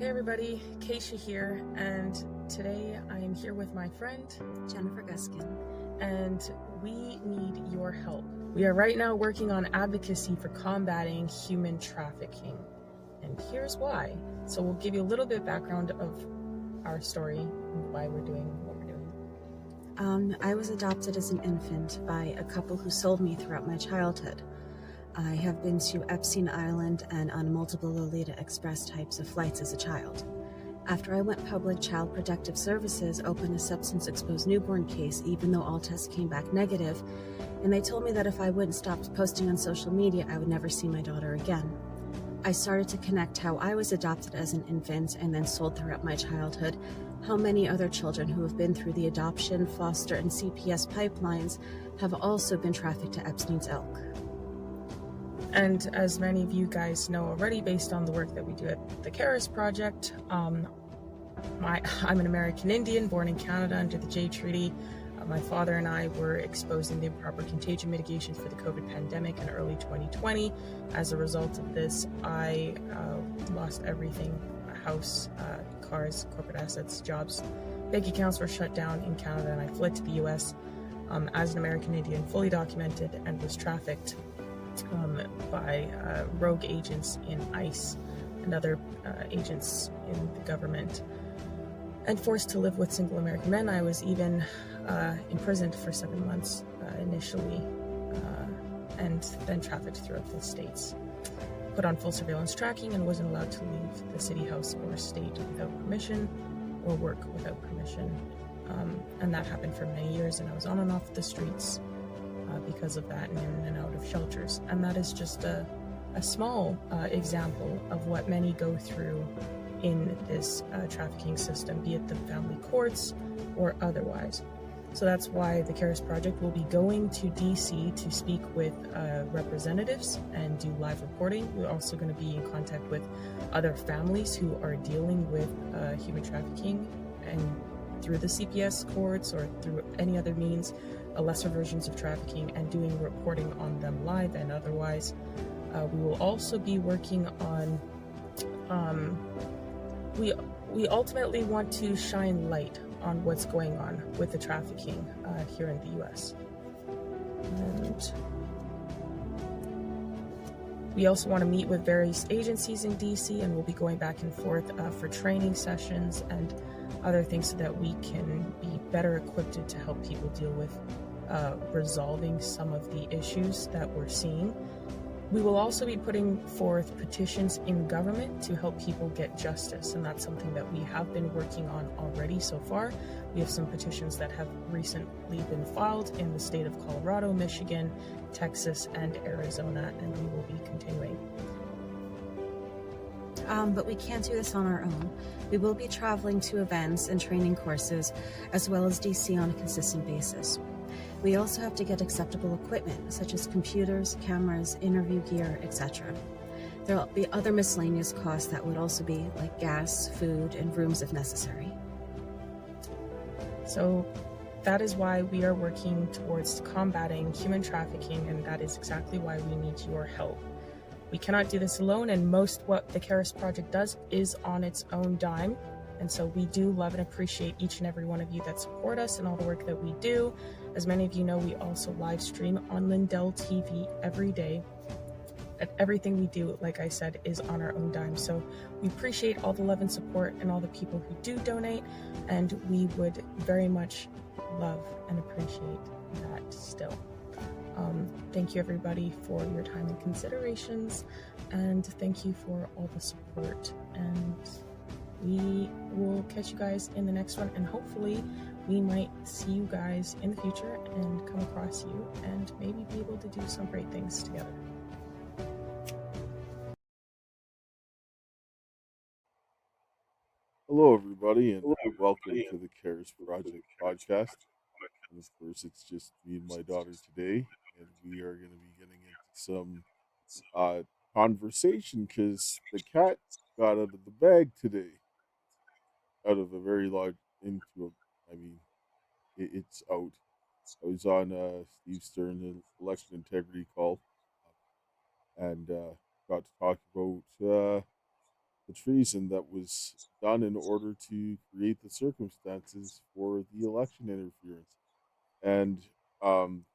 Hey everybody, Keisha here, and today I am here with my friend Jennifer Guskin, and we need your help. We are right now working on advocacy for combating human trafficking, and here's why. So we'll give you a little bit of background of our story and why we're doing what we're doing. I was adopted as an infant by a couple who sold me throughout my childhood. I have been to Epstein Island and on multiple Lolita Express types of flights as a child. After I went public, Child Protective Services opened a substance-exposed newborn case, even though all tests came back negative, and they told me that if I wouldn't stop posting on social media, I would never see my daughter again. I started to connect how I was adopted as an infant and then sold throughout my childhood, how many other children who have been through the adoption, foster, and CPS pipelines have also been trafficked to Epstein's Elk. And as many of you guys know already, based on the work that we do at the CARES Project, I'm an American Indian born in Canada under the Jay Treaty. My father and I were exposed in the improper contagion mitigation for the COVID pandemic in early 2020. As a result of this, I lost everything: a house, cars, corporate assets, jobs. Bank accounts were shut down in Canada, and I fled to the US as an American Indian, fully documented, and was trafficked by rogue agents in ICE and other agents in the government, and forced to live with single American men. I was even imprisoned for 7 months initially, and then trafficked throughout the states. Put on full surveillance tracking and wasn't allowed to leave the city house or state without permission or work without permission. And that happened for many years, and I was on and off the streets because of that, and in and out of shelters. And that is just a small example of what many go through in this trafficking system, be it the family courts or otherwise. So that's why the CARES Project will be going to DC to speak with representatives and do live reporting. We're also going to be in contact with other families who are dealing with human trafficking, and through the CPS courts or through any other means, lesser versions of trafficking, and doing reporting on them live and otherwise. We will also be working on, we ultimately want to shine light on what's going on with the trafficking here in the US. And we also want to meet with various agencies in DC, and we'll be going back and forth for training sessions and other things so that we can be better equipped to help people deal with resolving some of the issues that we're seeing. We will also be putting forth petitions in government to help people get justice, and that's something that we have been working on already so far. We have some petitions that have recently been filed in the state of Colorado, Michigan, Texas, and Arizona, and we will be continuing. But we can't do this on our own. We will be traveling to events and training courses, as well as DC on a consistent basis. We also have to get acceptable equipment, such as computers, cameras, interview gear, etc. There will be other miscellaneous costs that would also be like gas, food, and rooms if necessary. So that is why we are working towards combating human trafficking, and that is exactly why we need your help. We cannot do this alone, and most what the CARES Project does is on its own dime. And so we do love and appreciate each and every one of you that support us and all the work that we do. As many of you know, we also live stream on Lindell TV every day. And everything we do, like I said, is on our own dime. So we appreciate all the love and support and all the people who do donate. And we would very much love and appreciate that still. Thank you everybody for your time and considerations. And thank you for all the support. And we will catch you guys in the next one, and hopefully we might see you guys in the future and come across you and maybe be able to do some great things together. Hello, everybody, and welcome to the CARES Project podcast. And of course, it's just me and my daughter today, and we are going to be getting into some conversation because the cat got out of the bag today, out of a very large into a. I mean, it's out. I was on Steve Stern election integrity call, and got to talk about the treason that was done in order to create the circumstances for the election interference. And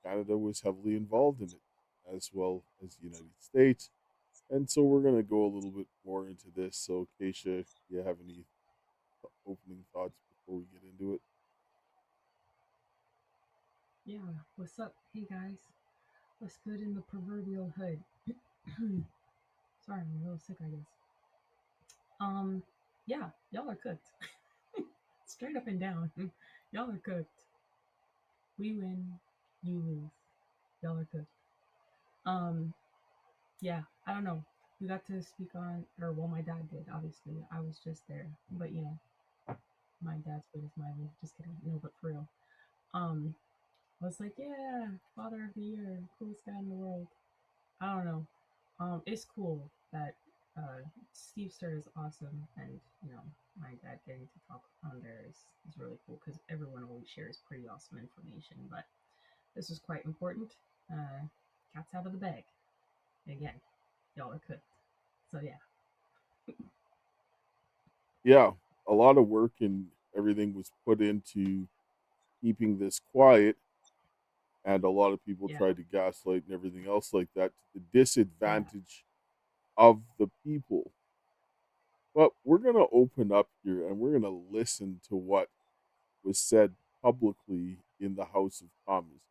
Canada was heavily involved in it, as well as the United States. And so we're going to go a little bit more into this. So, Keisha, do you have any opening thoughts before we get into it? Yeah, what's up? Hey guys, what's good in the proverbial hood? Sorry, I'm a little sick, I guess. Um, yeah, y'all are cooked. Straight up and down. Y'all are cooked. We win, you lose. Y'all are cooked. Um, yeah, I don't know. We got to speak on, or well, my dad did, obviously. I was just there. But my dad's good as my win. Just kidding. No, but for real. Um, I was like, yeah, father of the year, coolest guy in the world. I don't know. It's cool that Steve Stir is awesome, and my dad getting to talk on there is really cool because everyone always shares pretty awesome information. But this was quite important. Uh, Cat's out of the bag again. Y'all are cooked. So yeah, Yeah, a lot of work and everything was put into keeping this quiet, and a lot of people yeah, tried to gaslight and everything else like that to the yeah, disadvantage of the people. But we're going to open up here and we're going to listen to what was said publicly in the House of Commons.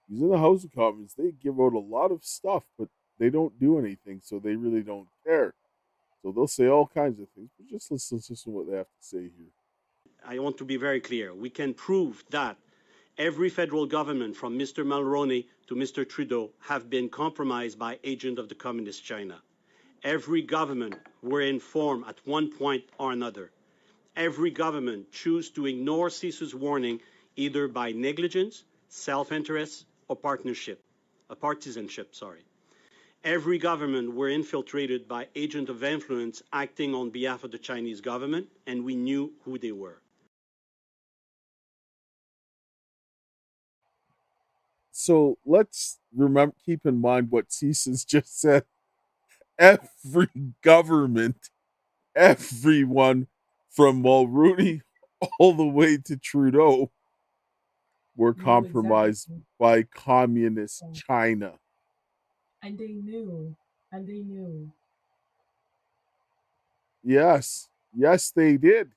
Because in the House of Commons, they give out a lot of stuff, but they don't do anything, so they really don't care. So they'll say all kinds of things, but just listen to what they have to say here. I want to be very clear. We can prove that every federal government, from Mr. Mulroney to Mr. Trudeau, have been compromised by agents of the Communist China. Every government were informed at one point or another. Every government choose to ignore CISA's warning either by negligence, self-interest, or partisanship. Every government were infiltrated by agents of influence acting on behalf of the Chinese government, and we knew who they were. So let's remember, keep in mind what CISA's just said. Every government, everyone from Mulrooney all the way to Trudeau were knew exactly. compromised by communist Yeah. China. And they knew, and they knew. Yes, yes, they did.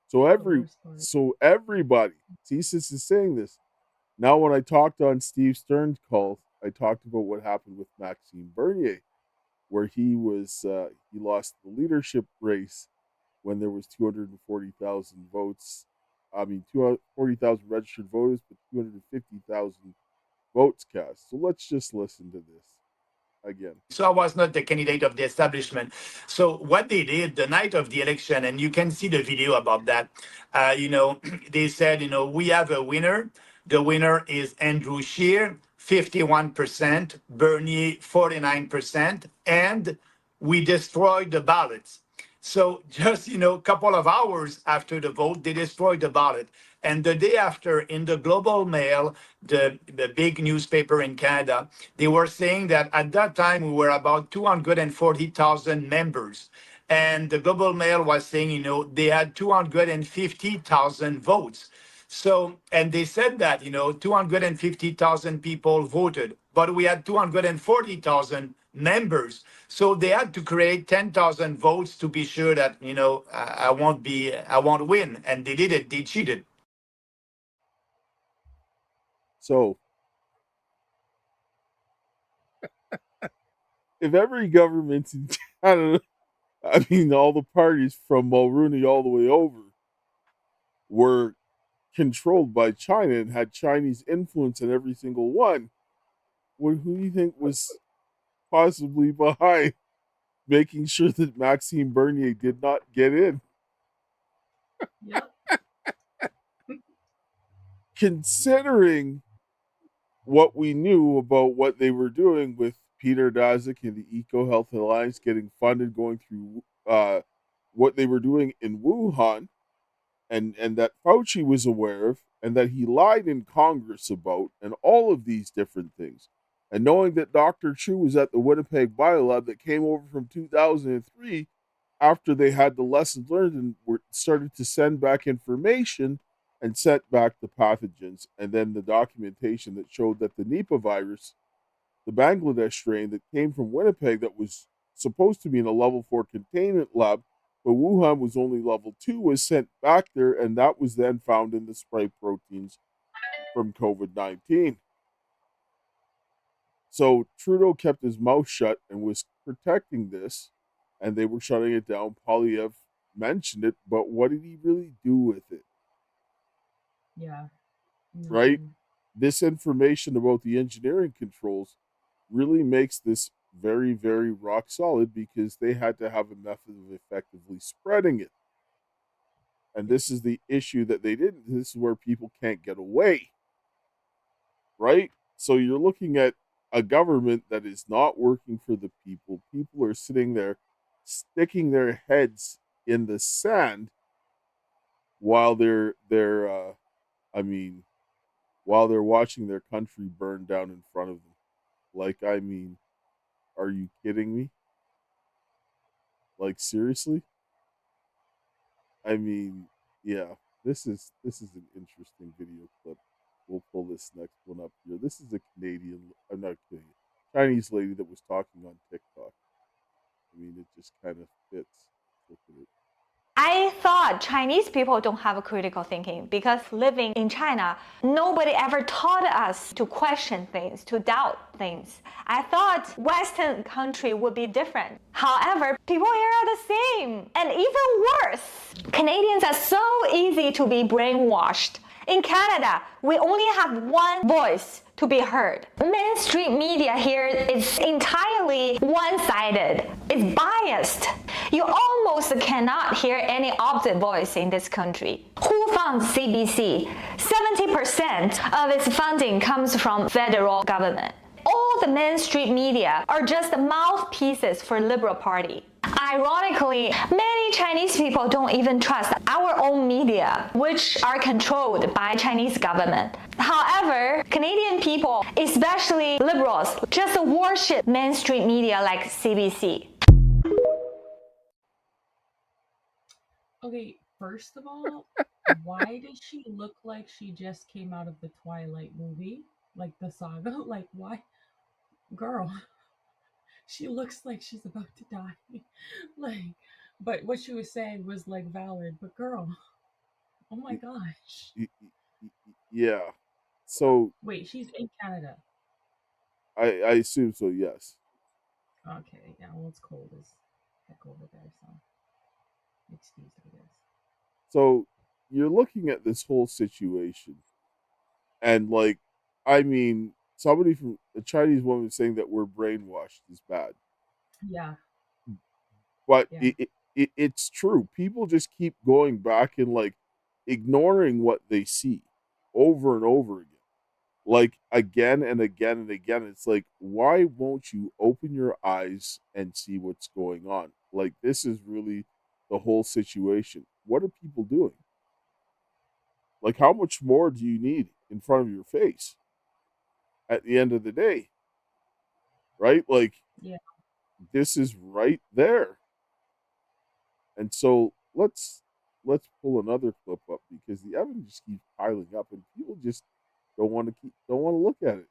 So That's the worst part. everybody, CSIS is saying this. Now, when I talked on Steve Stern's call, I talked about what happened with Maxime Bernier, where he lost the leadership race when there was 240,000 votes. I mean, 240,000 registered voters, but 250,000 votes cast. So let's just listen to this again. So I was not the candidate of the establishment. So what they did the night of the election, and you can see the video about that, they said, we have a winner. The winner is Andrew Scheer, 51%, Bernier, 49%, and we destroyed the ballots. So just, a couple of hours after the vote, they destroyed the ballot. And the day after, in the Global Mail, the big newspaper in Canada, they were saying that at that time we were about 240,000 members. And the Global Mail was saying, they had 250,000 votes. So, and they said that, 250,000 people voted, but we had 240,000 members. So they had to create 10,000 votes to be sure that, I won't win. And they did it. They cheated. So, if every government in Canada, I mean, all the parties from Mulrooney all the way over, were controlled by China and had Chinese influence in every single one, who do you think was possibly behind making sure that Maxime Bernier did not get in? Yep. Considering what we knew about what they were doing with Peter Daszak and the Eco Health Alliance getting funded, going through what they were doing in Wuhan, and that Fauci was aware of, and that he lied in Congress about, and all of these different things. And knowing that Dr. Chu was at the Winnipeg Biolab that came over from 2003, after they had the lessons learned and were started to send back information and sent back the pathogens, and then the documentation that showed that the Nipah virus, the Bangladesh strain that came from Winnipeg that was supposed to be in a level 4 containment lab, but Wuhan was only level 2, was sent back there, and that was then found in the spike proteins from COVID-19. So Trudeau kept his mouth shut and was protecting this, and they were shutting it down. Poilievre mentioned it, but what did he really do with it? Yeah. Right? This information about the engineering controls really makes this very, very rock solid, because they had to have a method of effectively spreading it. And this is the issue that they didn't. This is where people can't get away. Right? So you're looking at a government that is not working for the people. People are sitting there sticking their heads in the sand while they're watching their country burn down in front of them. Like, I mean, are you kidding me? Like, seriously? I mean, yeah, this is an interesting video clip. We'll pull this next one up here. This is a I'm not kidding, Chinese lady that was talking on TikTok. I mean, it just kind of fits. Look at it. I thought Chinese people don't have a critical thinking because living in China, nobody ever taught us to question things, to doubt things. I thought Western country would be different. However, people here are the same and even worse. Canadians are so easy to be brainwashed. In Canada, we only have one voice to be heard. Mainstream media here is entirely one-sided. It's biased. You almost cannot hear any opposite voice in this country. Who funds CBC? 70% of its funding comes from federal government. All the mainstream media are just mouthpieces for Liberal Party. Ironically, many Chinese people don't even trust our own media, which are controlled by Chinese government. However, Canadian people, especially Liberals, just worship mainstream media like CBC. Okay, first of all, why does she look like she just came out of the Twilight movie? Like the saga? Like, why? Girl, she looks like she's about to die. Like, but what she was saying was like valid. But girl, oh my gosh. Yeah. So wait, she's in Canada. I assume so. Yes. Okay. Yeah. Well, it's cold as heck over there, so excuse I guess. So you're looking at this whole situation, and like, I mean, somebody from a Chinese woman saying that we're brainwashed is bad. Yeah. But it's true. People just keep going back and like ignoring what they see over and over again. Like again and again and again. It's like, why won't you open your eyes and see what's going on? Like, this is really the whole situation. What are people doing? Like, how much more do you need in front of your face at the end of the day? Right? Like, yeah, this is right there. And so let's pull another clip up, because the evidence just keeps piling up and people just don't want to look at it.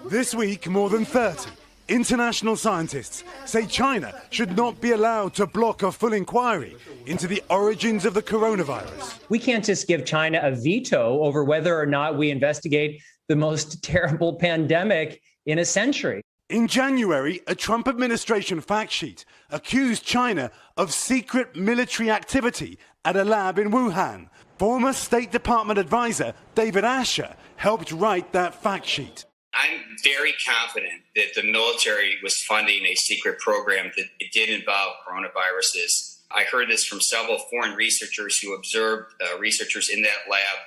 This week, more than 30 international scientists say China should not be allowed to block a full inquiry into the origins of the coronavirus. We can't just give China a veto over whether or not we investigate the most terrible pandemic in a century. In January, a Trump administration fact sheet accused China of secret military activity at a lab in Wuhan. Former State Department advisor David Asher helped write that fact sheet. I'm very confident that the military was funding a secret program that it did involve coronaviruses. I heard this from several foreign researchers who observed researchers in that lab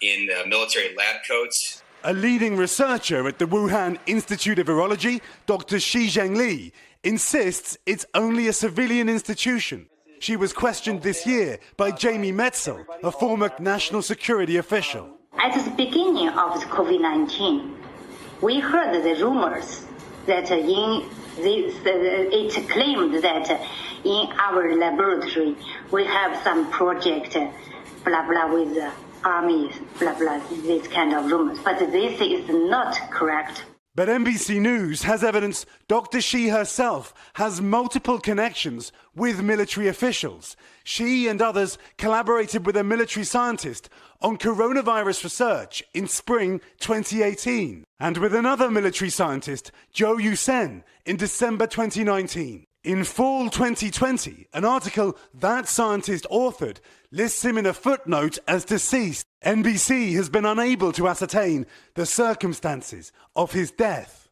in the military lab coats. A leading researcher at the Wuhan Institute of Virology, Dr. Shi Zhengli, insists it's only a civilian institution. She was questioned this year by Jamie Metzel, a former national security official. At the beginning of the COVID-19, we heard the rumors that in It's claimed that in our laboratory we have some project, blah blah, with the army, blah blah, this kind of rumors. But this is not correct. But NBC News has evidence Dr. Shi herself has multiple connections with military officials. She and others collaborated with a military scientist on coronavirus research in spring 2018, and with another military scientist, Zhou Yusen, in December 2019. In fall 2020, an article that scientist authored lists him in a footnote as deceased. NBC has been unable to ascertain the circumstances of his death.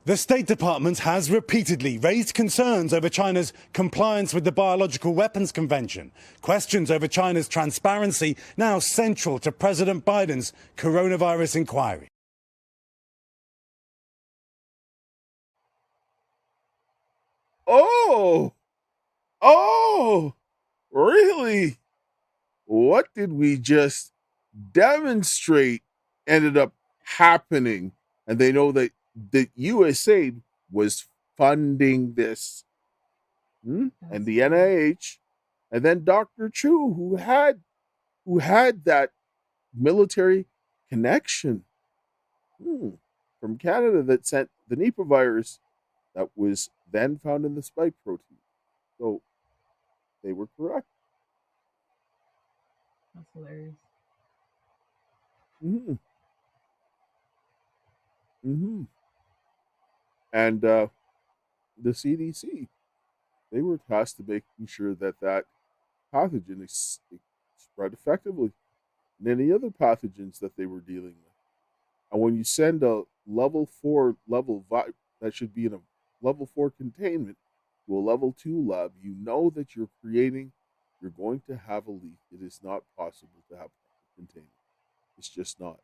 The State Department has repeatedly raised concerns over China's compliance with the Biological Weapons Convention. Questions over China's transparency now central to President Biden's coronavirus inquiry. Oh, really? What did we just demonstrate ended up happening? And they know that the USA was funding this. And the NIH, and then Dr. Chu, who had that military connection from Canada that sent the Nipah virus that was then found in the spike protein. So they were correct. That's hilarious. And the CDC, they were tasked to making sure that pathogen is spread effectively, and any other pathogens that they were dealing with. And when you send a level 4 that should be in a level 4 containment to a level 2 lab, you know that you're going to have a leak. It is not possible to have containment. It's just not.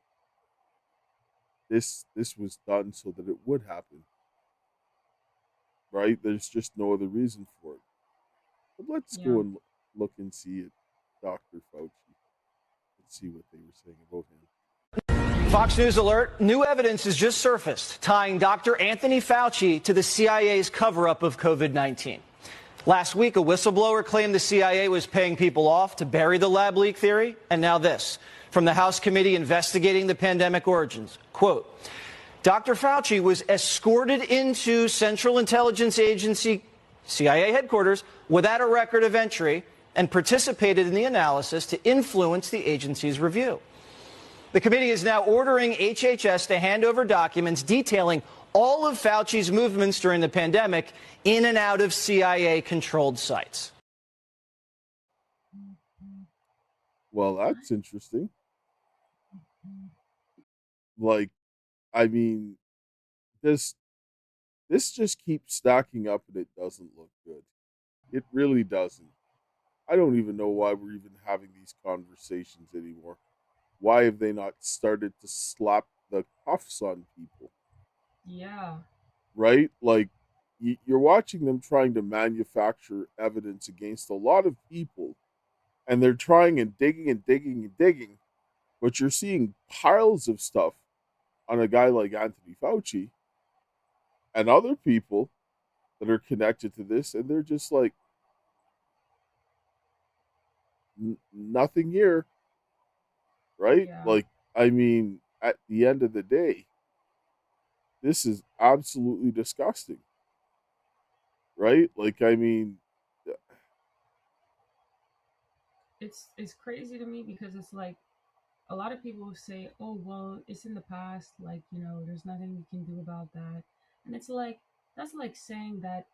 This was done so that it would happen. Right? There's just no other reason for it. But let's go and look and see it, Dr. Fauci. Let's see what they were saying about him. Fox News alert. New evidence has just surfaced tying Dr. Anthony Fauci to the CIA's cover-up of COVID-19. Last week, a whistleblower claimed the CIA was paying people off to bury the lab leak theory. And now this, from the House committee investigating the pandemic origins. Quote, Dr. Fauci was escorted into Central Intelligence Agency, CIA headquarters, without a record of entry and participated in the analysis to influence the agency's review. The committee is now ordering HHS to hand over documents detailing all of Fauci's movements during the pandemic in and out of CIA-controlled sites. Well, that's interesting. Like, I mean, this just keeps stacking up and it doesn't look good. It really doesn't. I don't even know why we're even having these conversations anymore. Why have they not started to slap the cuffs on people? Yeah. Right? Like, you're watching them trying to manufacture evidence against a lot of people, and they're trying and digging and digging and digging, but you're seeing piles of stuff on a guy like Anthony Fauci and other people that are connected to this, and they're just like, nothing here, right? Yeah. Like, I mean, at the end of the day, this is absolutely disgusting, right? Like, I mean, it's crazy to me because it's like a lot of people say, oh, well, it's in the past, like, you know, there's nothing you can do about that. And it's like, that's like saying that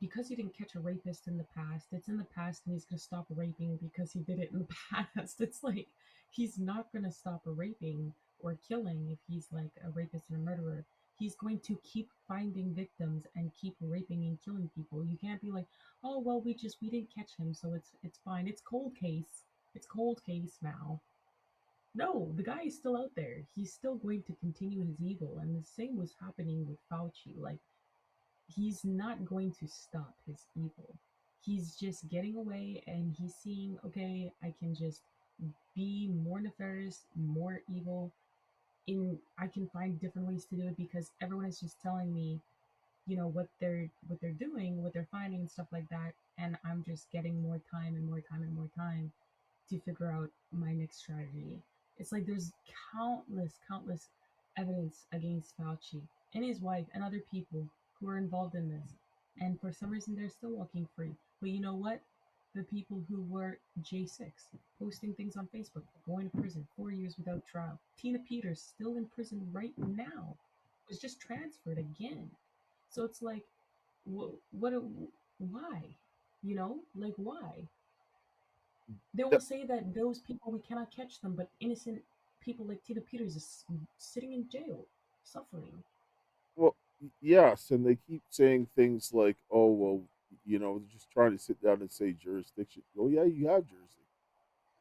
because you didn't catch a rapist in the past, it's in the past and he's going to stop raping because he did it in the past. It's like, he's not going to stop raping or killing if he's like a rapist and a murderer. He's going to keep finding victims and keep raping and killing people. You can't be like, oh, well, we didn't catch him, so it's fine. It's cold case. It's cold case now. No, the guy is still out there. He's still going to continue his evil. And the same was happening with Fauci. Like, he's not going to stop his evil. He's just getting away and he's seeing, okay, I can just be more nefarious, more evil. I can find different ways to do it because everyone is just telling me what they're doing, what they're finding and stuff like that, and I'm just getting more time and more time and more time to figure out my next strategy. It's like there's countless evidence against Fauci and his wife and other people who are involved in this. And for some reason, they're still walking free. But you know what? The people who were J6, posting things on Facebook, going to prison 4 years without trial. Tina Peters, still in prison right now, was just transferred again. So it's like, why? Like why? They will say that those people, we cannot catch them, but innocent people like Tina Peters is sitting in jail, suffering. Well, yes, and they keep saying things like, "Oh, well, they're just trying to sit down and say jurisdiction." Oh, yeah, you have jurisdiction,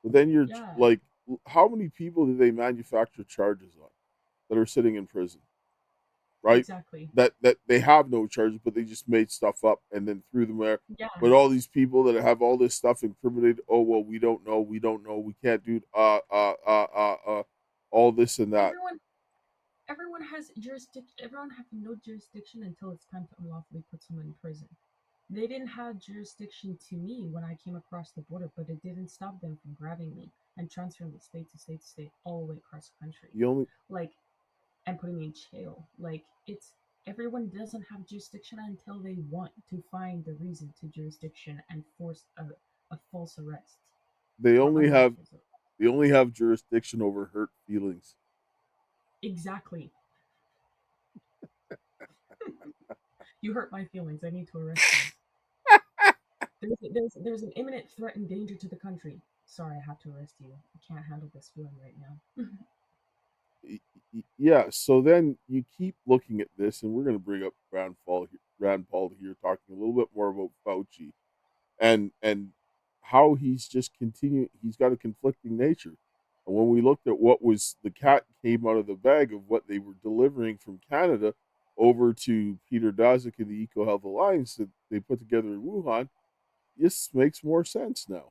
but then Yeah, like, how many people do they manufacture charges on that are sitting in prison, right? exactly. That they have no charges, but they just made stuff up and then threw them there. Yeah, But all these people that have all this stuff incriminated, oh well, we don't know, we can't do all this and that. everyone has jurisdiction. Everyone has no jurisdiction until it's time to unlawfully put someone in prison. They didn't have jurisdiction to me when I came across the border, but it didn't stop them from grabbing me and transferring me state to state to state all the way across the country. The only Like, and putting me in jail. Like, it's everyone doesn't have jurisdiction until they want to find the reason to jurisdiction and force a false arrest they or only have unlawful arrest. they only have jurisdiction over hurt feelings. Exactly. You hurt my feelings. I need to arrest you. There's an imminent threat and danger to the country. Sorry, I have to arrest you. I can't handle this feeling right now. Yeah, so then you keep looking at this, and we're going to bring up Rand Paul here, talking a little bit more about Fauci and how he's just continuing. He's got a conflicting nature. And when we looked at what was the cat came out of the bag of what they were delivering from Canada over to Peter Daszak and the EcoHealth Alliance that they put together in Wuhan, this makes more sense now.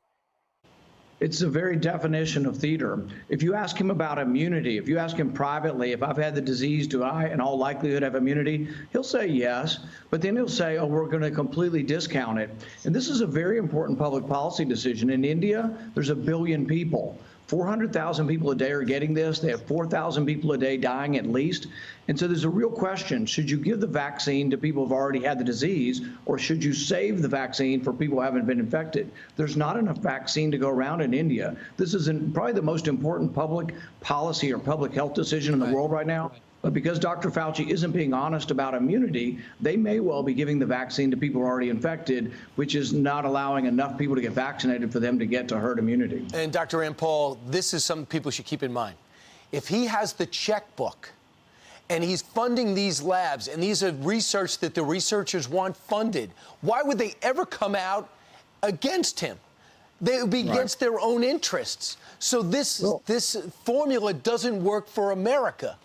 It's the very definition of theater. If you ask him about immunity, if you ask him privately, if I've had the disease, do I in all likelihood have immunity? He'll say yes, but then he'll say, oh, we're going to completely discount it. And this is a very important public policy decision. In India, there's 1 billion people. 400,000 people a day are getting this. They have 4,000 people a day dying at least. And so there's a real question. Should you give the vaccine to people who've already had the disease, or should you save the vaccine for people who haven't been infected? There's not enough vaccine to go around in India. This is probably the most important public policy or public health decision in the world right now. But because Dr. Fauci isn't being honest about immunity, they may well be giving the vaccine to people who are already infected, which is not allowing enough people to get vaccinated for them to get to herd immunity. And Dr. Rand Paul, this is something people should keep in mind. If he has the checkbook and he's funding these labs and these are research that the researchers want funded, why would they ever come out against him? They would be against their own interests. So this formula doesn't work for America.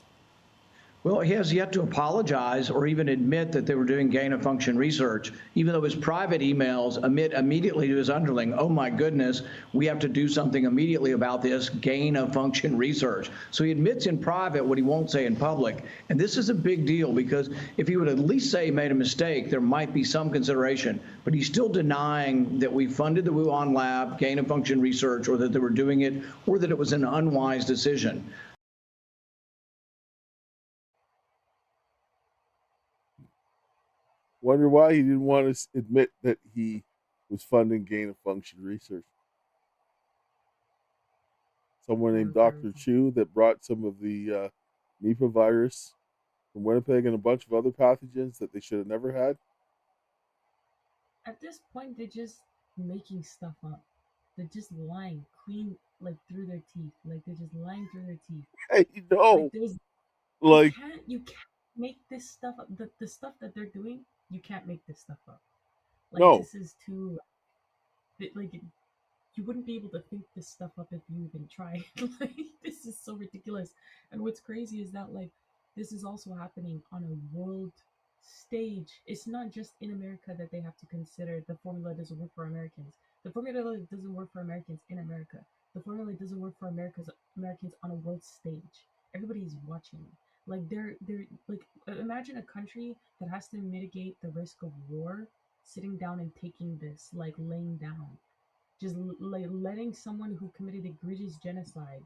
Well, he has yet to apologize or even admit that they were doing gain-of-function research, even though his private emails admit immediately to his underling, oh, my goodness, we have to do something immediately about this gain-of-function research. So he admits in private what he won't say in public. And this is a big deal because if he would at least say he made a mistake, there might be some consideration. But he's still denying that we funded the Wuhan lab, gain-of-function research, or that they were doing it, or that it was an unwise decision. Wonder why he didn't want to admit that he was funding gain-of-function research. Someone named Dr. Chu that brought some of the Nipah virus from Winnipeg and a bunch of other pathogens that they should have never had. At this point, they're just making stuff up. They're just lying clean, like through their teeth. Like they're just lying through their teeth. Hey, no. Like, you can't make this stuff up. The stuff that they're doing, you can't make this stuff up. Like, no. This is too, like, you wouldn't be able to think this stuff up if you even try. Like, this is so ridiculous. And what's crazy is that, like, this is also happening on a world stage. It's not just in America that they have to consider the formula doesn't work for Americans. The formula doesn't work for Americans in America. The formula doesn't work for Americans on a world stage. Everybody's watching. Like they're like, imagine a country that has to mitigate the risk of war, sitting down and taking this, like laying down, just like letting someone who committed egregious genocide,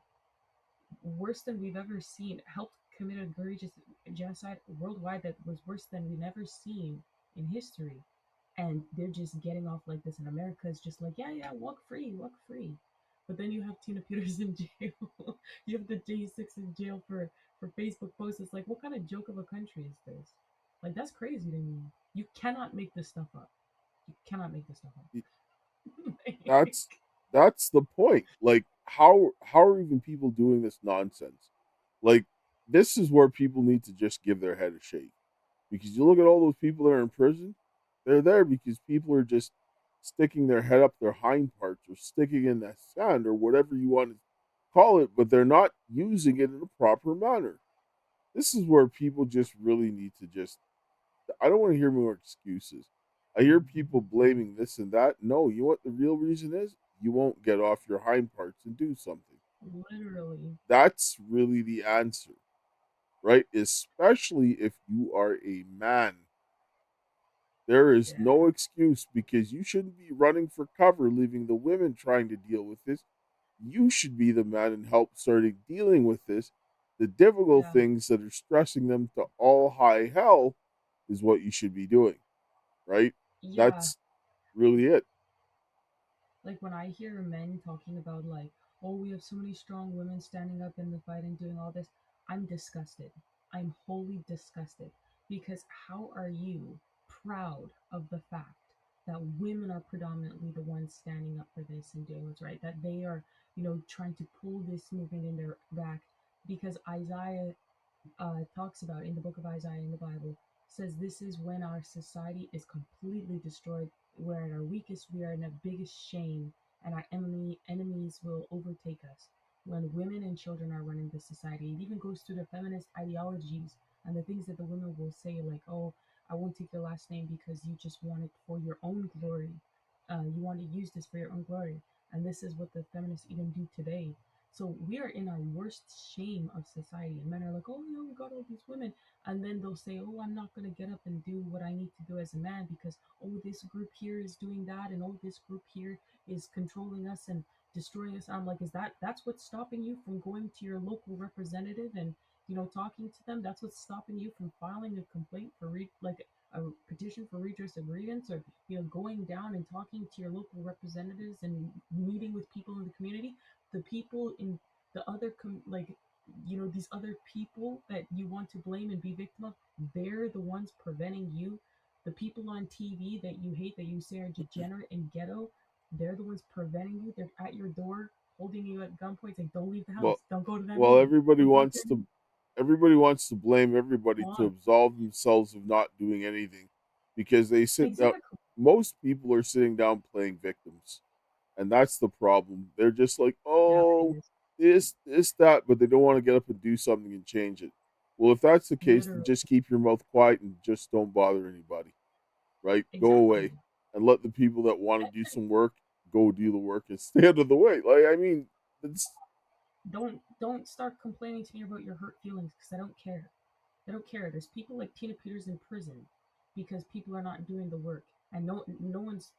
worse than we've ever seen, helped commit egregious genocide worldwide that was worse than we've ever seen in history. And they're just getting off like this, and America is just like, yeah, walk free, walk free. But then you have Tina Peters in jail. You have the J6 in jail for Facebook posts. It's like, what kind of joke of a country is this? Like, that's crazy to me. You cannot make this stuff up. You cannot make this stuff up. That's the point. Like, how are even people doing this nonsense? Like, this is where people need to just give their head a shake. Because you look at all those people that are in prison, they're there because people are just sticking their head up their hind parts or sticking in the sand or whatever you want to call it, but they're not using it in a proper manner. This is where people just really need to just, I don't want to hear more excuses. I hear people blaming this and that. No, you know what the real reason is? You won't get off your hind parts and do something. Literally. That's really the answer, right? Especially if you are a man. There is no excuse because you shouldn't be running for cover, leaving the women trying to deal with this. You should be the man and help starting dealing with this. The difficult things that are stressing them to all high hell is what you should be doing, right? Yeah. That's really it. Like when I hear men talking about like, oh, we have so many strong women standing up in the fight and doing all this, I'm disgusted. I'm wholly disgusted because how are you proud of the fact that women are predominantly the ones standing up for this and doing what's right, that they are, trying to pull this movement in their back? Because Isaiah talks about, in the book of Isaiah in the Bible, says this is when our society is completely destroyed. We're at our weakest, we are in our biggest shame, and our enemies will overtake us when women and children are running the society. It even goes to the feminist ideologies and the things that the women will say, like, oh, I won't take your last name because you just want it for your own glory. You want to use this for your own glory. And this is what the feminists even do today. So we are in our worst shame of society. And men are like, oh, we got all these women. And then they'll say, oh, I'm not going to get up and do what I need to do as a man because, oh, this group here is doing that. And, oh, this group here is controlling us and destroying us. I'm like, that's what's stopping you from going to your local representative and, talking to them? That's what's stopping you from filing a complaint for a petition for redress of grievance, or going down and talking to your local representatives and meeting with people in the community? The people in the other these other people that you want to blame and be victim of, they're the ones preventing you. The people on TV that you hate, that you say are degenerate and ghetto, they're the ones preventing you. They're at your door holding you at gunpoint saying, don't leave the house, don't go to that well meeting. everybody wants to blame everybody to absolve themselves of not doing anything because they sit down. Most people are sitting down playing victims, and that's the problem. They're just like, oh, this, that, but they don't want to get up and do something and change it. Well, if that's the case, then just keep your mouth quiet and just don't bother anybody, right? Go away and let the people that want to do some work go do the work and stay out of the way. Like, I mean, it's... Don't start complaining to me about your hurt feelings because I don't care. I don't care. There's people like Tina Peters in prison because people are not doing the work, and no one's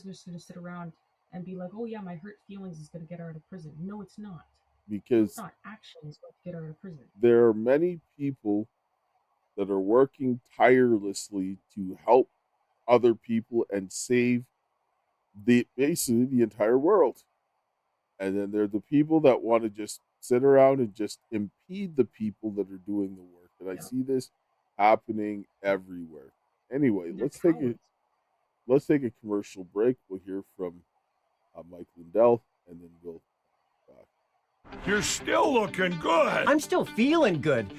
just going to sit around and be like, oh yeah, my hurt feelings is going to get her out of prison. No, it's not. Because it's not. Action is going to get her out of prison. There are many people that are working tirelessly to help other people and save basically the entire world. And then there are the people that want to just sit around and just impede the people that are doing the work. And I see this happening everywhere. Anyway, let's take a commercial break. We'll hear from Mike Lindell, and then we'll You're still looking good. I'm still feeling good.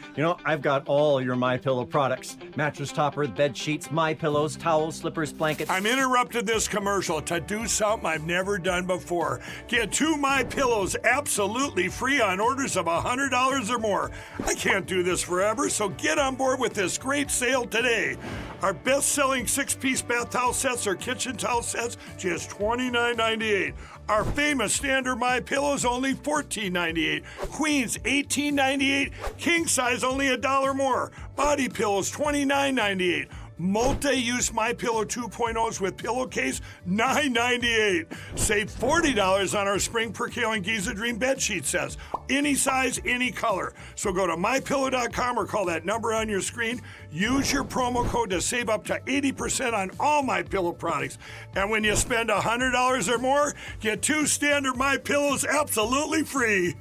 I've got all your MyPillow products. Mattress topper, bed sheets, MyPillows, towels, slippers, blankets. I'm interrupting this commercial to do something I've never done before. Get 2 MyPillows absolutely free on orders of $100 or more. I can't do this forever, so get on board with this great sale today. Our best-selling 6-piece bath towel sets or kitchen towel sets, just $29.98. Our famous standard My Pillows only $14.98. Queens $18.98. King size only $1 more. Body pillows $29.98. Multi-use My Pillow 2.0s with pillowcase $9.98. Save $40 on our Spring Percale and Giza Dream bed sheet sets. Any size, any color. So go to mypillow.com or call that number on your screen. Use your promo code to save up to 80% on all My Pillow products. And when you spend $100 or more, get 2 standard My Pillows absolutely free.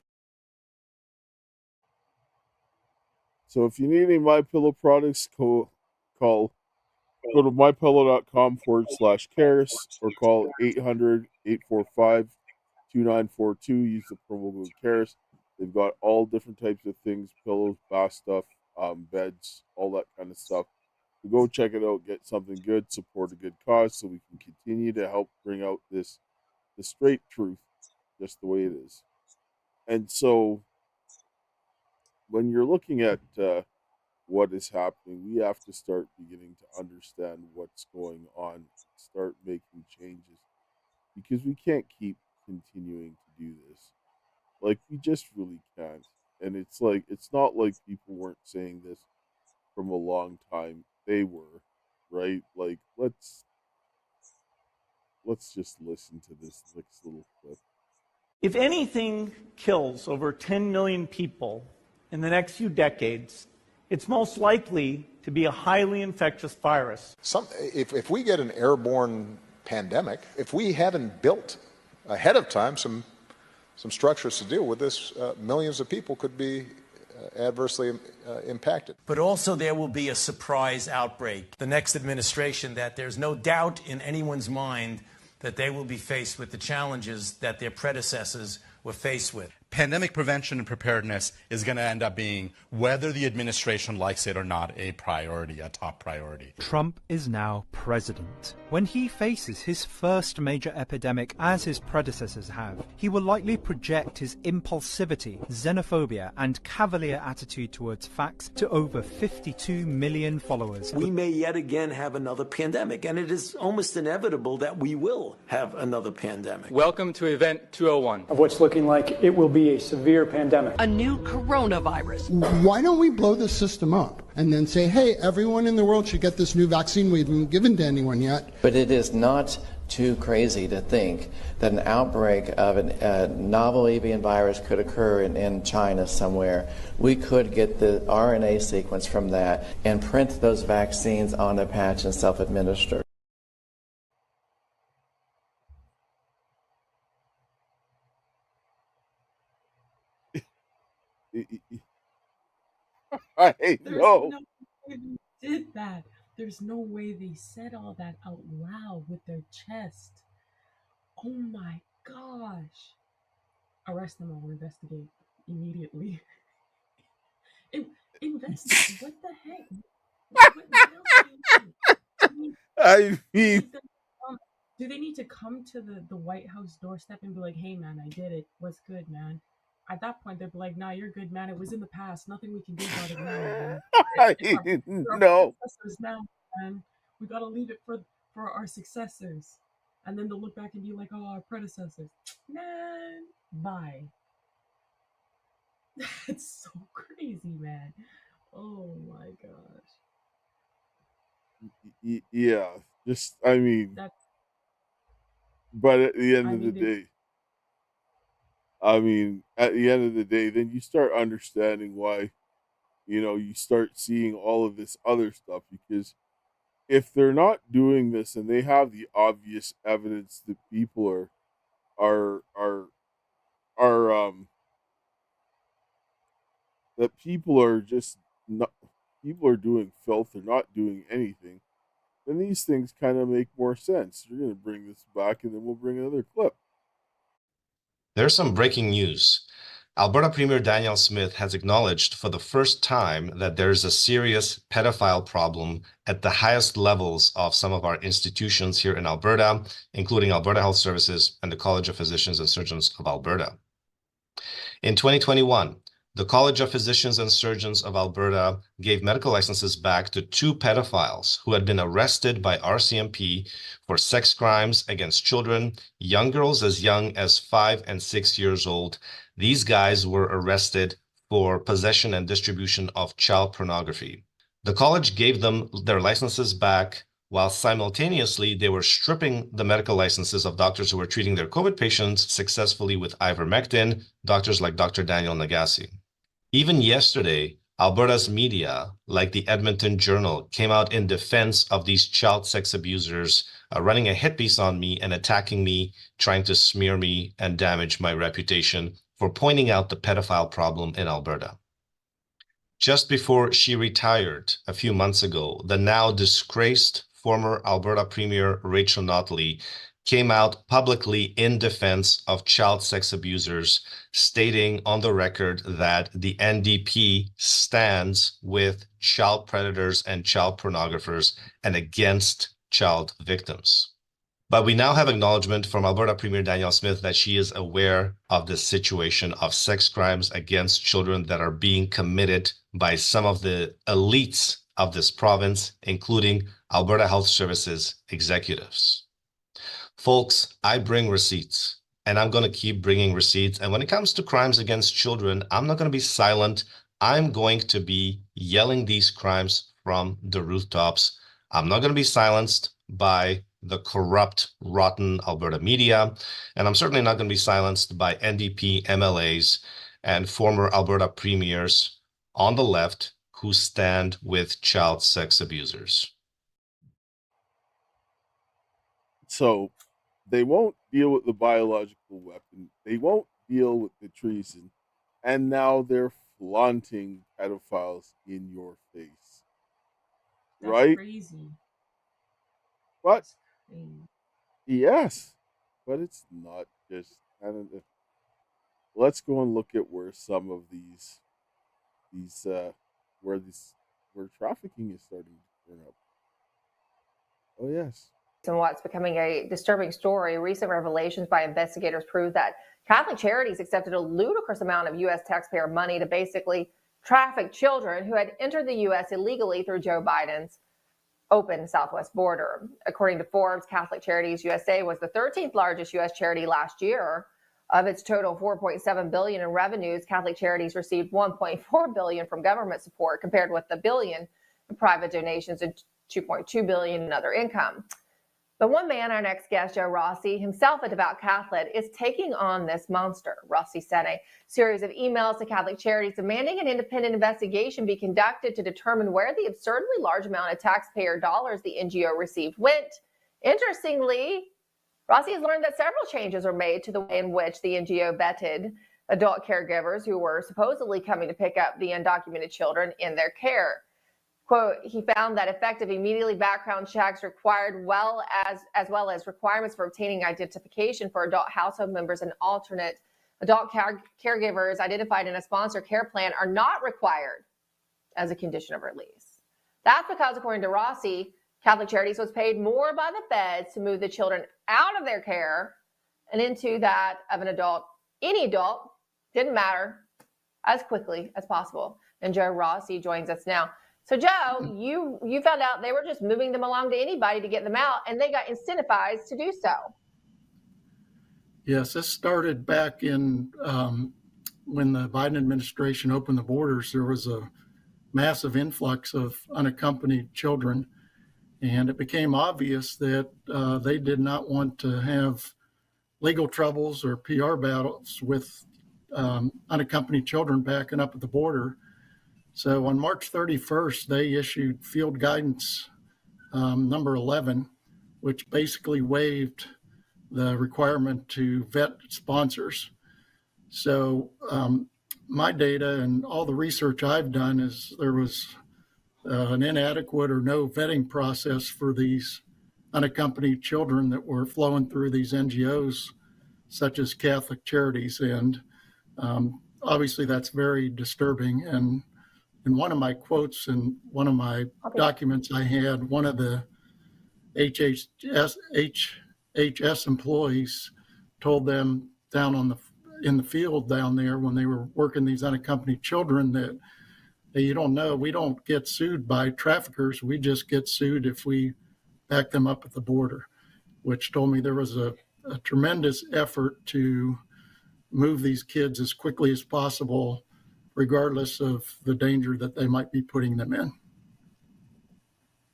So if you need any My Pillow products, go to mypillow.com/Karis or call 800-845-2942. Use the promo code Karis. They've got all different types of things, pillows, bath stuff, beds, all that kind of stuff. So go check it out, get something good, support a good cause so we can continue to help bring out the straight truth, just the way it is. And so when you're looking at what is happening, we have to start beginning to understand what's going on, start making changes, because we can't keep continuing to do this. Like, we just really can't. And it's like, it's not like people weren't saying this from a long time. They were, right? Like, let's just listen to this next little clip. If anything kills over 10 million people in the next few decades, it's most likely to be a highly infectious virus. If we get an airborne pandemic, if we haven't built ahead of time some structures to deal with this, millions of people could be adversely impacted. But also there will be a surprise outbreak. The next administration, that there's no doubt in anyone's mind that they will be faced with the challenges that their predecessors were faced with. Pandemic prevention and preparedness is going to end up being, whether the administration likes it or not, a priority, a top priority. Trump is now president. When he faces his first major epidemic, as his predecessors have, he will likely project his impulsivity, xenophobia, and cavalier attitude towards facts to over 52 million followers. We may yet again have another pandemic, and it is almost inevitable that we will have another pandemic. Welcome to Event 201. Of what's looking like it will be a severe pandemic. A new coronavirus. Why don't we blow the system up and then say, hey, everyone in the world should get this new vaccine we haven't given to anyone yet? But it is not too crazy to think that an outbreak of a novel avian virus could occur in China somewhere. We could get the RNA sequence from that and print those vaccines on a patch and self-administer. I There's know. no way they did that. There's no way they said all that out loud with their chest. Oh my gosh. Arrest them all, investigate immediately. Investigate? What the heck? What else do you do? I mean, do they need to come to the White House doorstep and be like, hey man, I did it. What's good, man? At that point, they'd be like, nah, you're good, man. It was in the past. Nothing we can do about it now, man. No. Now, man. We gotta leave it for our successors. And then they'll look back and be like, oh, our predecessors. Man, bye. That's so crazy, man. Oh my gosh. Yeah, just, I mean, but at the end of the day, then you start understanding why, you start seeing all of this other stuff, because if they're not doing this and they have the obvious evidence that people people are doing filth, they're not doing anything, then these things kind of make more sense. You're going to bring this back and then we'll bring another clip. There's some breaking news. Alberta Premier Danielle Smith has acknowledged for the first time that there is a serious pedophile problem at the highest levels of some of our institutions here in Alberta, including Alberta Health Services and the College of Physicians and Surgeons of Alberta. In 2021, The College of Physicians and Surgeons of Alberta gave medical licenses back to 2 pedophiles who had been arrested by RCMP for sex crimes against children, young girls as young as 5 and 6 years old. These guys were arrested for possession and distribution of child pornography. The college gave them their licenses back while simultaneously they were stripping the medical licenses of doctors who were treating their COVID patients successfully with ivermectin, doctors like Dr. Daniel Nagase. Even yesterday, Alberta's media, like the Edmonton Journal, came out in defense of these child sex abusers, running a hit piece on me and attacking me, trying to smear me and damage my reputation for pointing out the pedophile problem in Alberta. Just before she retired a few months ago, the now disgraced former Alberta Premier Rachel Notley came out publicly in defense of child sex abusers, stating on the record that the NDP stands with child predators and child pornographers and against child victims. But we now have acknowledgement from Alberta Premier Danielle Smith that she is aware of the situation of sex crimes against children that are being committed by some of the elites of this province, including Alberta Health Services executives. Folks, I bring receipts, and I'm going to keep bringing receipts. And when it comes to crimes against children, I'm not going to be silent. I'm going to be yelling these crimes from the rooftops. I'm not going to be silenced by the corrupt, rotten Alberta media, and I'm certainly not going to be silenced by NDP MLAs and former Alberta premiers on the left who stand with child sex abusers. So they won't deal with the biological weapon. They won't deal with the treason. And now they're flaunting pedophiles in your face. That's right? crazy. But Crazy. yes, but it's not just kind of. Let's go and look at where some of these where trafficking is starting to turn up. Oh yes. And what's becoming a disturbing story, recent revelations by investigators prove that Catholic Charities accepted a ludicrous amount of U.S. taxpayer money to basically traffic children who had entered the U.S. illegally through Joe Biden's open southwest border. According to Forbes, Catholic Charities USA was the 13th largest U.S. charity last year. Of its total $4.7 billion in revenues, Catholic Charities received $1.4 billion from government support, compared with the billion in private donations and $2.2 billion in other income. But one man, our next guest, Joe Rossi, himself a devout Catholic, is taking on this monster. Rossi sent a series of emails to Catholic Charities demanding an independent investigation be conducted to determine where the absurdly large amount of taxpayer dollars the NGO received went. Interestingly, Rossi has learned that several changes were made to the way in which the NGO vetted adult caregivers who were supposedly coming to pick up the undocumented children in their care. Quote, he found that effective immediately background checks required as well as requirements for obtaining identification for adult household members and alternate adult caregivers identified in a sponsor care plan are not required as a condition of release. That's because, according to Rossi, Catholic Charities was paid more by the feds to move the children out of their care and into that of an adult, any adult, didn't matter, as quickly as possible. And Joe Rossi joins us now. So, Joe, you found out they were just moving them along to anybody to get them out, and they got incentivized to do so. Yes, this started back in when the Biden administration opened the borders. There was a massive influx of unaccompanied children, and it became obvious that they did not want to have legal troubles or PR battles with unaccompanied children backing up at the border. So on March 31st, they issued field guidance number 11, which basically waived the requirement to vet sponsors. So my data and all the research I've done is there was an inadequate or no vetting process for these unaccompanied children that were flowing through these NGOs, such as Catholic Charities. And obviously that's very disturbing. And in one of my quotes in one of my documents I had, one of the HHS employees told them down on the in the field down there when they were working these unaccompanied children that you don't know. We don't get sued by traffickers. We just get sued if we back them up at the border, which told me there was a tremendous effort to move these kids as quickly as possible, regardless of the danger that they might be putting them in.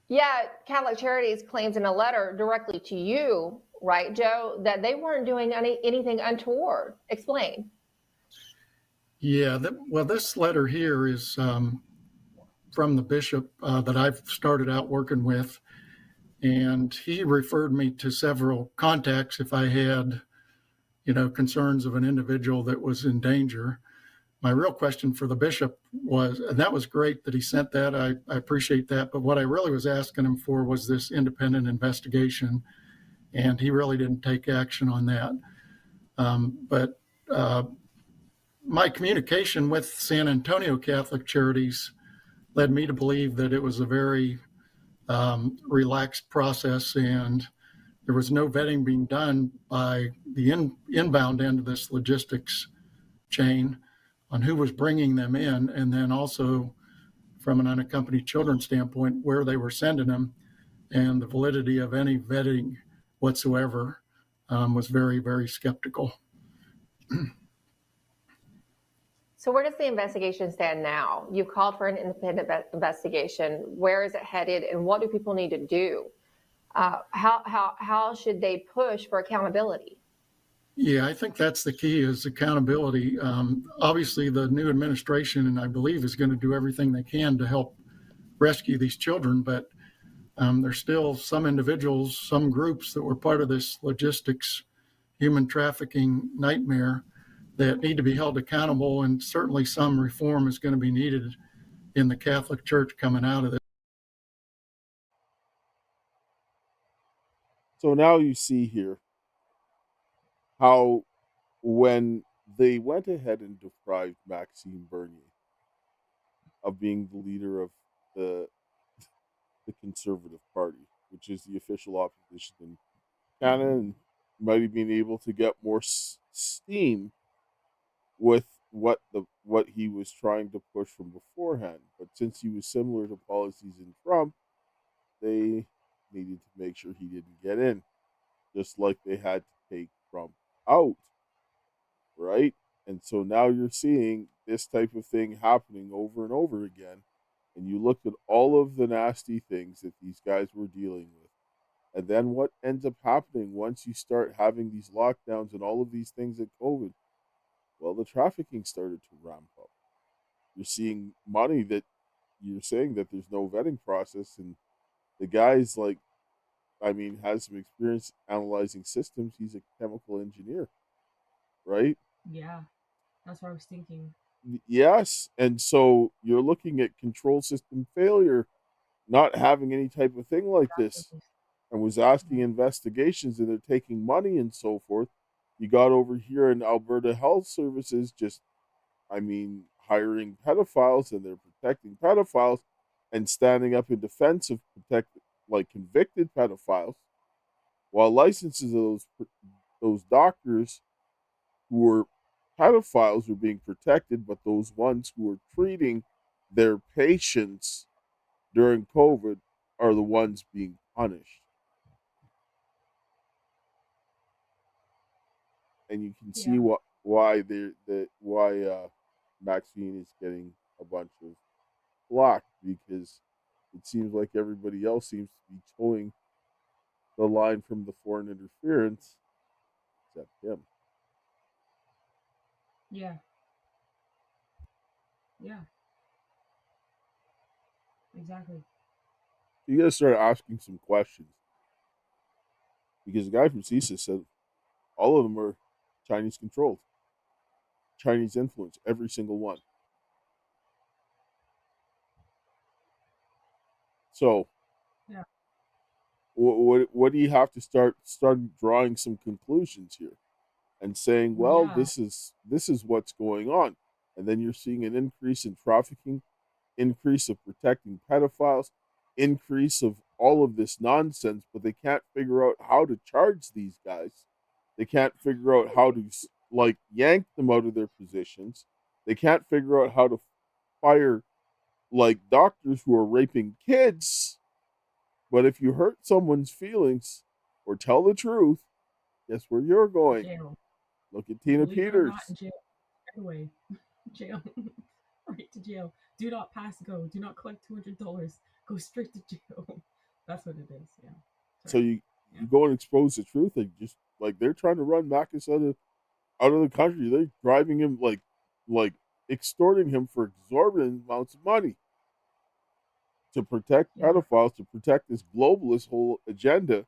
Yeah, Catholic Charities claims in a letter directly to you, right, Joe, that they weren't doing anything untoward. Explain. Yeah, well, this letter here is from the bishop that I've started out working with, and he referred me to several contacts if I had, concerns of an individual that was in danger. My real question for the bishop was, and that was great that he sent that. I appreciate that. But what I really was asking him for was this independent investigation, and he really didn't take action on that. But my communication with San Antonio Catholic Charities led me to believe that it was a very relaxed process, and there was no vetting being done by the inbound end of this logistics chain on who was bringing them in, and then also from an unaccompanied children standpoint, where they were sending them, and the validity of any vetting whatsoever was very, very skeptical. So where does the investigation stand now? You've called for an independent investigation. Where is it headed, and what do people need to do? How should they push for accountability? Yeah, I think that's the key, is accountability. Obviously, the new administration, and I believe, is going to do everything they can to help rescue these children. But there's still some individuals, some groups that were part of this logistics, human trafficking nightmare that need to be held accountable. And certainly some reform is going to be needed in the Catholic Church coming out of this. So now you see here how when they went ahead and deprived Maxime Bernier of being the leader of the Conservative Party, which is the official opposition in Canada, and might have been able to get more steam with what he was trying to push from beforehand. But since he was similar to policies in Trump, they needed to make sure he didn't get in, just like they had to take Trump out, right? And so now you're seeing this type of thing happening over and over again. And you look at all of the nasty things that these guys were dealing with. And then what ends up happening once you start having these lockdowns and all of these things at COVID? Well, the trafficking started to ramp up. You're seeing money that you're saying that there's no vetting process. And the guy's has some experience analyzing systems. He's a chemical engineer, right? Yeah, that's what I was thinking. Yes. And so you're looking at control system failure, not having any type of thing like this, and was asking investigations, and they're taking money and so forth. You got over here in Alberta Health Services just, hiring pedophiles, and they're protecting pedophiles and standing up in defense of convicted pedophiles, while licenses of those doctors who were pedophiles were being protected, but those ones who were treating their patients during COVID are the ones being punished. And you can see why Maxine is getting a bunch of flack, because it seems like everybody else seems to be towing the line from the foreign interference, except him. Yeah. Yeah. Exactly. You got to start asking some questions, because the guy from CISA said all of them are Chinese controlled, Chinese influence, every single one. So, yeah. What do you have to start drawing some conclusions here, and saying, well, this is what's going on, and then you're seeing an increase in trafficking, increase of protecting pedophiles, increase of all of this nonsense, but they can't figure out how to charge these guys. They can't figure out how to like yanked them out of their positions. They can't figure out how to fire like doctors who are raping kids. But if you hurt someone's feelings or tell the truth, guess where you're going? Jail. Look at Tina Believe it or not, Peters. jail. Anyway, jail. Right to jail. Do not pass go. Do not collect $200. Go straight to jail. That's what it is. Yeah. So you go and expose the truth, and just like they're trying to run Marcus out of the country. They're driving him like extorting him for exorbitant amounts of money to protect pedophiles, to protect this globalist whole agenda.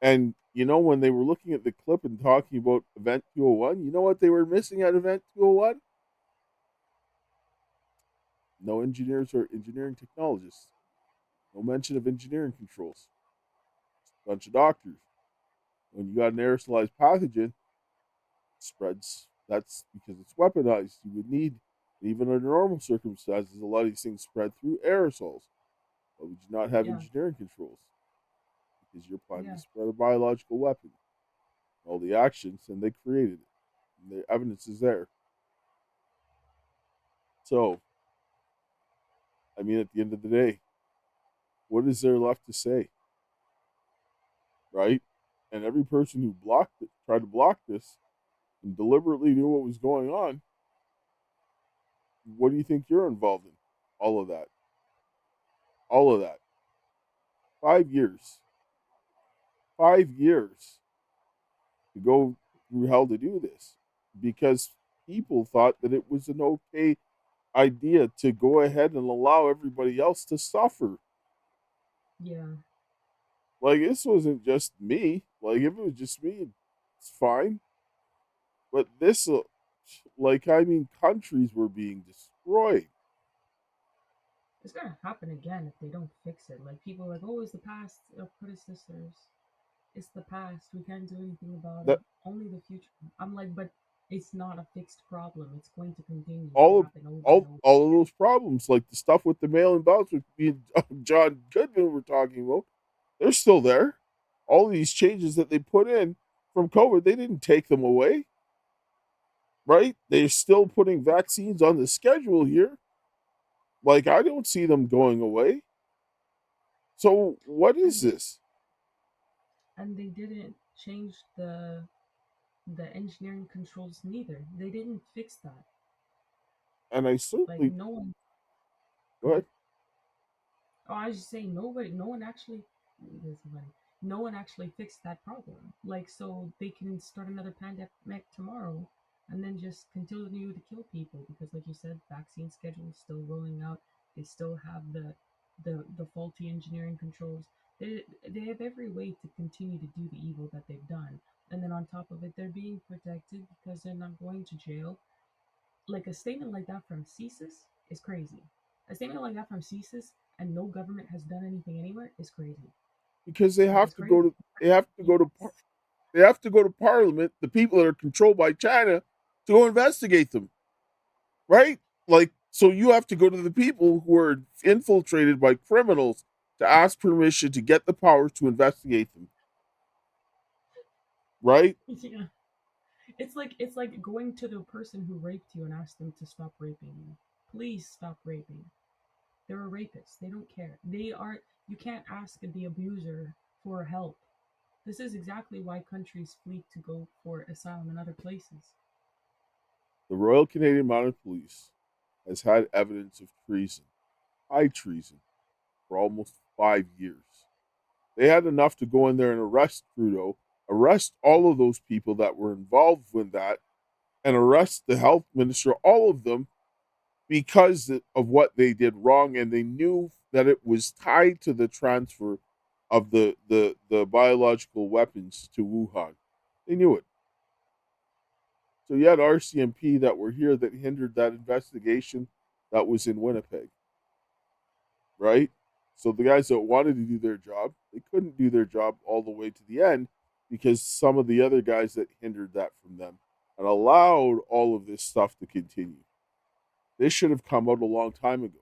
And you know, when they were looking at the clip and talking about Event 201, you know what they were missing at Event 201? No engineers or engineering technologists. No mention of engineering controls. Just a bunch of doctors. When you got an aerosolized pathogen, it spreads. That's because it's weaponized. You would need, even under normal circumstances, a lot of these things spread through aerosols. But we do not have engineering controls because you're planning to spread a biological weapon. All the actions, and they created it. And the evidence is there. So, I mean, at the end of the day, what is there left to say? Right? And every person who blocked it, tried to block this, and deliberately knew what was going on, what do you think you're involved in? All of that. All of that. 5 years. 5 years to go through hell to do this. Because people thought that it was an okay idea to go ahead and allow everybody else to suffer. Yeah. Like, this wasn't just me. Like, if it was just me, it's fine. But this, like, I mean, countries were being destroyed. It's gonna happen again if they don't fix it. Like, people are like, oh, it's the past of predecessors. It's the past. We can't do anything about it. Only the future. I'm like, but it's not a fixed problem. It's going to continue. All of those problems, like the stuff with the mail-in ballots, with me and John Goodman were talking about, they're still there. All these changes that they put in from COVID, they didn't take them away. Right? They're still putting vaccines on the schedule here. Like, I don't see them going away. So what is this? And they didn't change the engineering controls neither. They didn't fix that. And I certainly, like, no one. Go ahead. Oh, I was just saying, no one actually. This is funny. No one actually fixed that problem. Like, so they can start another pandemic tomorrow, and then just continue to kill people because, like you said, vaccine schedule is still rolling out. They still have the faulty engineering controls. They have every way to continue to do the evil that they've done. And then on top of it, they're being protected because they're not going to jail. Like, a statement like that from CSIS is crazy. A statement like that from CSIS and no government has done anything anywhere is crazy. Because they have to go to Parliament, the people that are controlled by China, to go investigate them. Right? Like, so you have to go to the people who are infiltrated by criminals to ask permission to get the power to investigate them. Right? Yeah. It's like going to the person who raped you and ask them to stop raping you. Please stop raping. They're a rapist. They don't care. You can't ask the abuser for help. This is exactly why countries flee to go for asylum in other places. The Royal Canadian Mounted Police has had evidence of treason, high treason, for almost 5 years. They had enough to go in there and arrest Trudeau, arrest all of those people that were involved with that, and arrest the health minister, all of them, because of what they did wrong, and they knew that it was tied to the transfer of the biological weapons to Wuhan. They knew it. So you had RCMP that were here that hindered that investigation that was in Winnipeg. Right? So the guys that wanted to do their job, they couldn't do their job all the way to the end because some of the other guys that hindered that from them and allowed all of this stuff to continue. This should have come out a long time ago.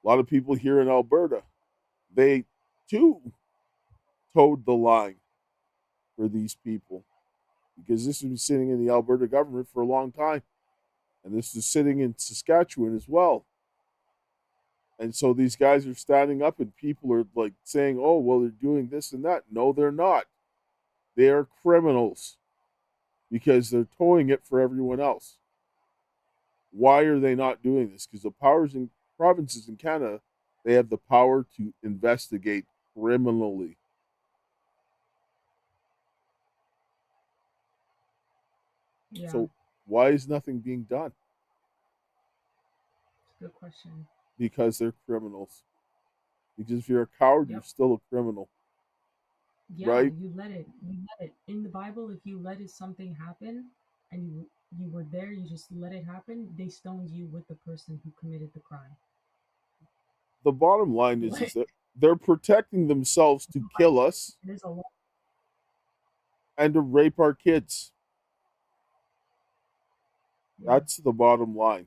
A lot of people here in Alberta, they too towed the line for these people. because this has been sitting in the Alberta government for a long time. And this is sitting in Saskatchewan as well. And so these guys are standing up and people are like saying, oh, well, they're doing this and that. No, they're not. They are criminals because they're towing it for everyone else. Why are they not doing this? Because the provinces in Canada, they have the power to investigate criminally. Yeah. So why is nothing being done? Good question. Because they're criminals. Because if you're a coward, you're still a criminal. Yeah, right? you let it. In the Bible, if you let something happen and you were there, you just let it happen, they stoned you with the person who committed the crime. The bottom line is that they're protecting themselves to kill us There's a lot. and to rape our kids. That's the bottom line.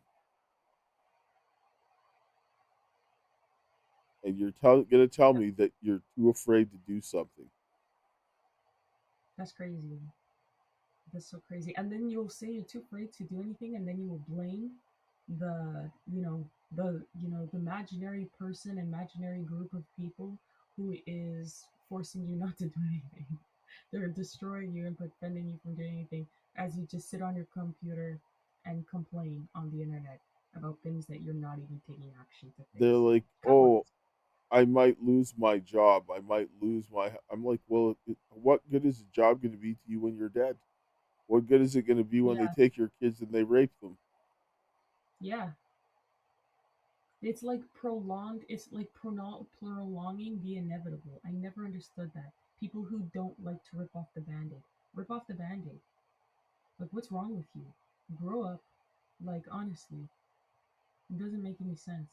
And you're going to tell me that you're too afraid to do something. That's crazy. That's so crazy. And then you'll say you're too afraid to do anything, and then you will blame the imaginary person, imaginary group of people who is forcing you not to do anything. They're destroying you and preventing you from doing anything as you just sit on your computer and complain on the internet about things that you're not even taking action to fix. They're like, oh, I might lose my job. I might lose my. I'm like, well, what good is a job going to be to you when you're dead? What good is it going to be when they take your kids and they rape them? Yeah. It's like prolonged. It's like prolonging the inevitable. I never understood that. People who don't like to rip off the Band-Aid. Rip off the Band-Aid. Like, what's wrong with you? Grow up. Like, honestly. It doesn't make any sense.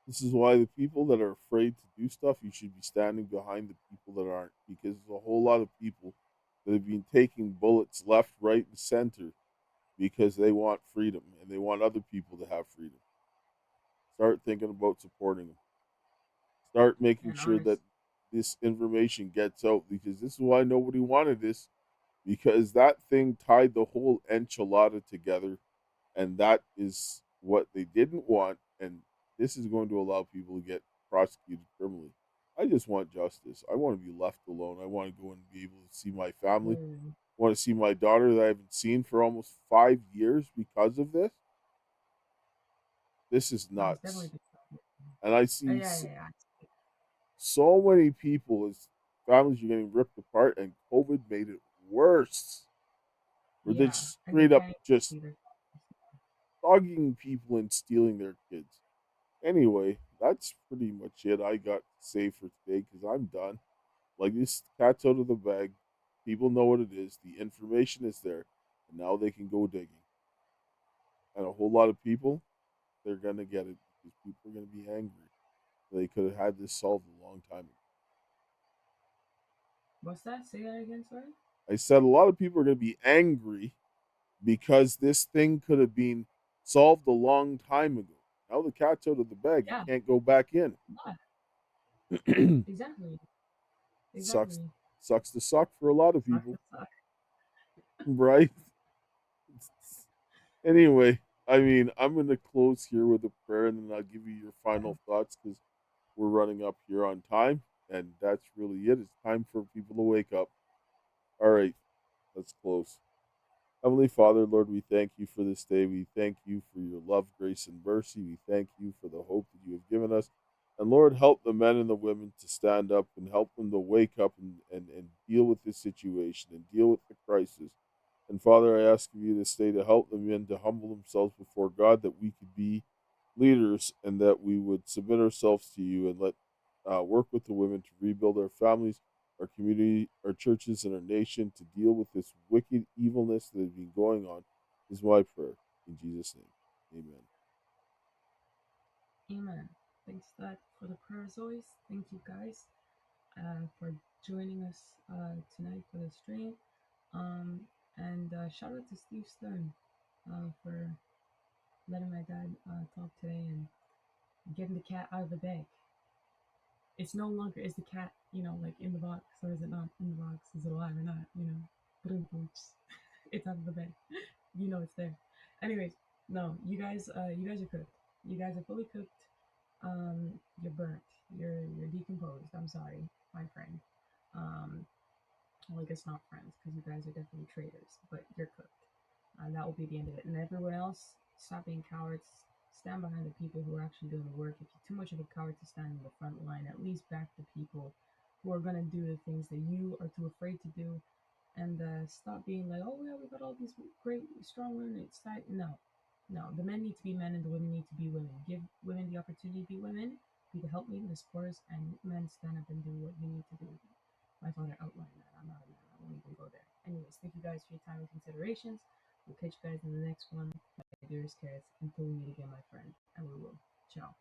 This is why the people that are afraid to do stuff, you should be standing behind the people that aren't. Because there's a whole lot of people that have been taking bullets left, right, and center because they want freedom and they want other people to have freedom. Start thinking about supporting them. Start making sure that this information gets out, because this is why nobody wanted this, because that thing tied the whole enchilada together, and that is what they didn't want, and this is going to allow people to get prosecuted criminally. I just want justice. I want to be left alone. I want to go and be able to see my family. I want to see my daughter that I haven't seen for almost 5 years because of this. This is nuts. And I see so many people, as families are getting ripped apart, and COVID made it worse. Where they straight up just thugging people and stealing their kids. Anyway, that's pretty much it I got to say for today, because I'm done. Like, this cat's out of the bag. People know what it is. The information is there. And now they can go digging. And a whole lot of people, they're going to get it, because people are going to be angry. They could have had this solved a long time ago. What's that? Say that again, sorry? I said a lot of people are going to be angry because this thing could have been solved a long time ago. Now the cat's out of the bag. You can't go back in. Exactly. Sucks to suck for a lot of people. Right? Anyway, I mean, I'm going to close here with a prayer, and then I'll give you your final thoughts, because we're running up here on time, and that's really it. It's time for people to wake up. All right, let's close. Heavenly Father, Lord, we thank you for this day. We thank you for your love, grace, and mercy. We thank you for the hope that you have given us. And Lord, help the men and the women to stand up, and help them to wake up and deal with this situation and deal with the crisis. And Father, I ask of you this day to help the men to humble themselves before God, that we could be leaders, and that we would submit ourselves to you, and let work with the women to rebuild our families, our community, our churches, and our nation, to deal with this wicked evilness that has been going on, is my prayer. In Jesus' name, amen. Amen. Thanks for the prayers always. Thank you guys for joining us tonight for the stream. And shout out to Steve Stern for letting my dad talk today and getting the cat out of the bag. It's no longer is the cat you know, like in the box, or is it not in the box? Is it alive or not? You know, it's out of the bag. You know it's there. Anyways, no, you guys are cooked. You guys are fully cooked. You're burnt. You're decomposed. I'm sorry, my friend. Well, I guess not friends, because you guys are definitely traitors, but you're cooked. That will be the end of it. And everyone else, stop being cowards. Stand behind the people who are actually doing the work. If you're too much of a coward to stand in the front line, at least back the people who are going to do the things that you are too afraid to do. And stop being like, oh, yeah, we got all these great, strong women. It's time. No. The men need to be men and the women need to be women. Give women the opportunity to be women, be the helpmate, the supporters, and men stand up and do what you need to do. My father outlined that. I'm not a man. I won't even go there. Anyways, thank you guys for your time and considerations. We'll catch you guys in the next one. My dearest carrots. Until we meet again, my friend. And we will. Ciao.